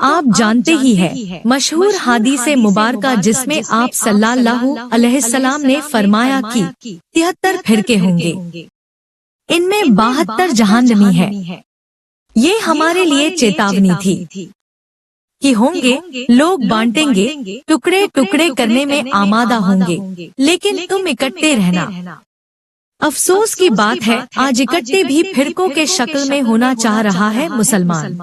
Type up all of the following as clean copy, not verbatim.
آپ جانتے ہی ہے مشہور حدیث مبارکہ جس میں آپ صلی اللہ علیہ وسلم نے فرمایا کہ 73 فرقے ہوں گے، ان میں 72 جہنمی ہے۔ یہ ہمارے لیے چیتاونی تھی کہ ہوں گے لوگ بانٹیں گے، ٹکڑے ٹکڑے کرنے میں آمادہ ہوں گے، لیکن تم اکٹھے رہنا۔ افسوس کی بات ہے آج اکٹھے بھی فرقوں کے شکل میں ہونا چاہ رہا ہے مسلمان۔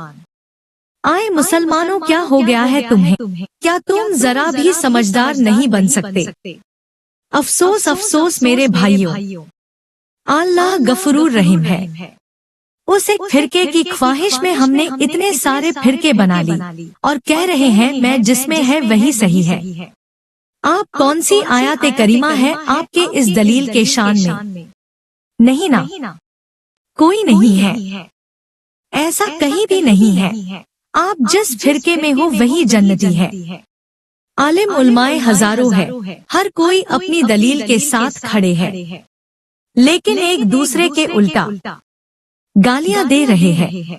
آئے مسلمانوں، کیا ہو گیا ہے تمہیں؟ کیا تم ذرا بھی سمجھدار نہیں بن سکتے؟ افسوس افسوس میرے بھائیوں، اللہ غفور رحیم ہے۔ اس ایک فرقے کی خواہش میں ہم نے اتنے سارے فرقے بنا لی اور کہہ رہے ہیں میں جس میں ہے وہی صحیح ہے۔ آپ کون سی آیات کریمہ ہے آپ کے اس دلیل کے شان میں؟ نہیں نا، کوئی نہیں ہے، ایسا کہیں بھی نہیں ہے۔ آپ جس فرقے میں ہو وہی جنتی ہے۔ عالم علماء ہزاروں ہے، ہر کوئی اپنی دلیل کے ساتھ کھڑے ہے، لیکن ایک دوسرے کے الٹا گالیاں دے رہے ہیں،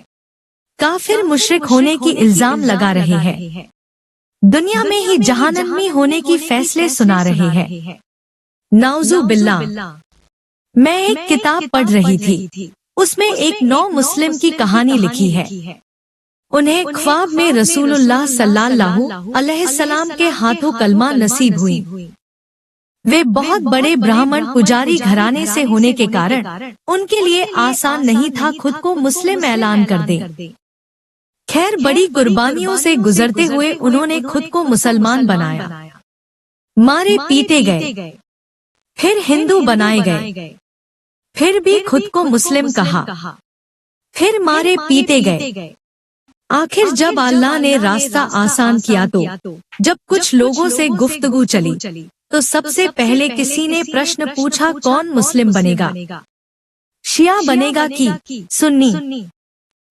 کافر مشرک ہونے کی الزام لگا رہے ہیں، دنیا میں ہی جہنمی ہونے کی فیصلے سنا رہے ہیں۔ نعوذ باللہ۔ میں ایک کتاب پڑھ رہی تھی، اس میں ایک نو مسلم کی کہانی لکھی ہے۔ انہیں خواب میں رسول اللہ صلی اللہ علیہ وسلم کے ہاتھوں کلمہ نصیب ہوئی۔ وہ بہت بڑے برہمن پجاری گھرانے سے ہونے کے کارن ان کے لیے آسان نہیں تھا خود کو مسلم اعلان کر دیں۔ خیر بڑی قربانیوں سے گزرتے ہوئے انہوں نے خود کو مسلمان بنایا، مارے پیٹے گئے، پھر ہندو بنائے گئے، پھر بھی خود کو مسلم کہا، پھر مارے پیٹے گئے۔ آخر جب اللہ نے راستہ آسان کیا تو جب کچھ لوگوں سے گفتگو چلی تو سب سے پہلے کسی نے پرشن پوچھا کون مسلم بنے گا؟ شیعہ بنے گا کہ سنی،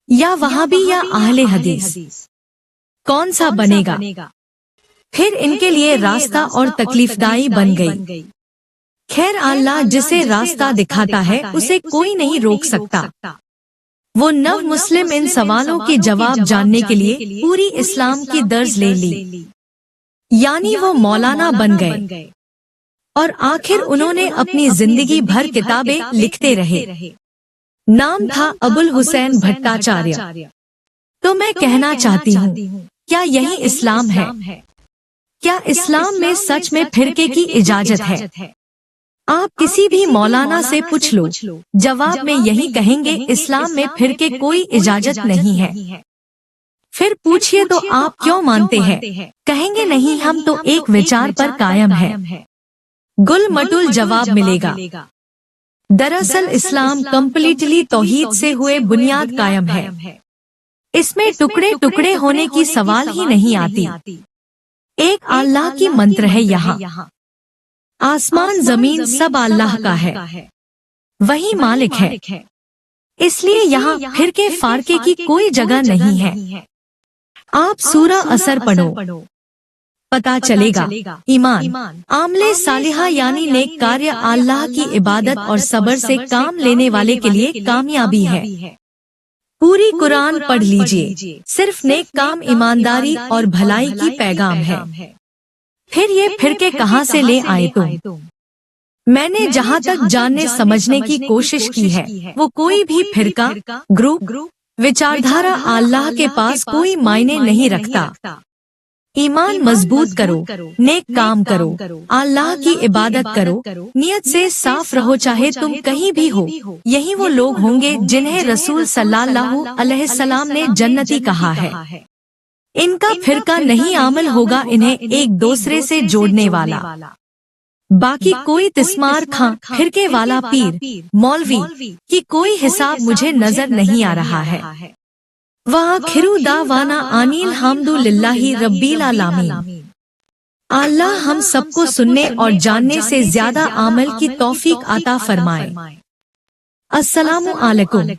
یا وہابی یا اہل حدیث؟ کون سا بنے گا؟ پھر ان کے لیے راستہ اور تکلیف دائی بن گئی۔ خیر اللہ جسے راستہ دکھاتا ہے اسے کوئی نہیں روک سکتا۔ وہ نو مسلم ان سوالوں کے جواب جاننے کے لیے پوری اسلام کی درس لے لی، یعنی وہ مولانا بن گئے، اور آخر انہوں نے اپنی زندگی بھر کتابیں لکھتے رہے۔ نام تھا ابو الحسین بھٹاچاریہ۔ تو میں کہنا چاہتی ہوں کیا یہی اسلام ہے؟ کیا اسلام میں سچ میں فرقے کی اجازت ہے؟ آپ کسی بھی مولانا سے پوچھ لو، جواب میں یہی کہیں گے اسلام میں فرقے کوئی اجازت نہیں ہے۔ پھر پوچھئے تو آپ کیوں مانتے ہیں؟ کہیں گے نہیں ہم تو ایک وچار پر قائم ہے۔ گل مٹول جواب ملے گا۔ دراصل اسلام کمپلیٹلی توحید سے ہوئے بنیاد قائم ہے، اس میں ٹکڑے ٹکڑے ہونے کی سوال ہی نہیں آتی۔ ایک اللہ کی منتر ہے یہاں، آسمان زمین سب اللہ کا ہے، وہی مالک ہے، اس لیے یہاں فرقے فارقے کی کوئی جگہ نہیں ہے۔ آپ سورہ اثر پڑھو، پتا چلے گا۔ ایمان، عمل صالحہ یعنی نیک کاریہ اللہ کی عبادت اور صبر سے کام لینے والے کے لیے کامیابی ہے۔ پوری قرآن پڑھ لیجئے، صرف نیک کام ایمانداری اور بھلائی کی پیغام ہے۔ پھر یہ فرقے کہاں سے لے آئے تم؟ میں نے جہاں تک جاننے سمجھنے کی کوشش کی ہے وہ کوئی بھی فرقہ، گروپ، وچاردھارا اللہ کے پاس کوئی معنی نہیں رکھتا۔ ایمان مضبوط کرو، نیک کام کرو، اللہ کی عبادت کرو، نیت سے صاف رہو چاہے تم کہیں بھی ہو۔ یہی وہ لوگ ہوں گے جنہیں رسول صلی اللہ علیہ وسلم نے جنتی کہا ہے۔ ان کا فرقہ نہیں عمل ہوگا انہیں ایک دوسرے سے جوڑنے والا۔ باقی کوئی تسمار خاں، فرقے والا پیر، مولوی کی کوئی حساب مجھے نظر نہیں آ رہا ہے۔ وآخر دعوانا ان الحمد للہ رب العالمین۔ اللہ ہم سب کو سننے اور جاننے سے زیادہ عمل کی توفیق عطا فرمائے۔ السلام علیکم۔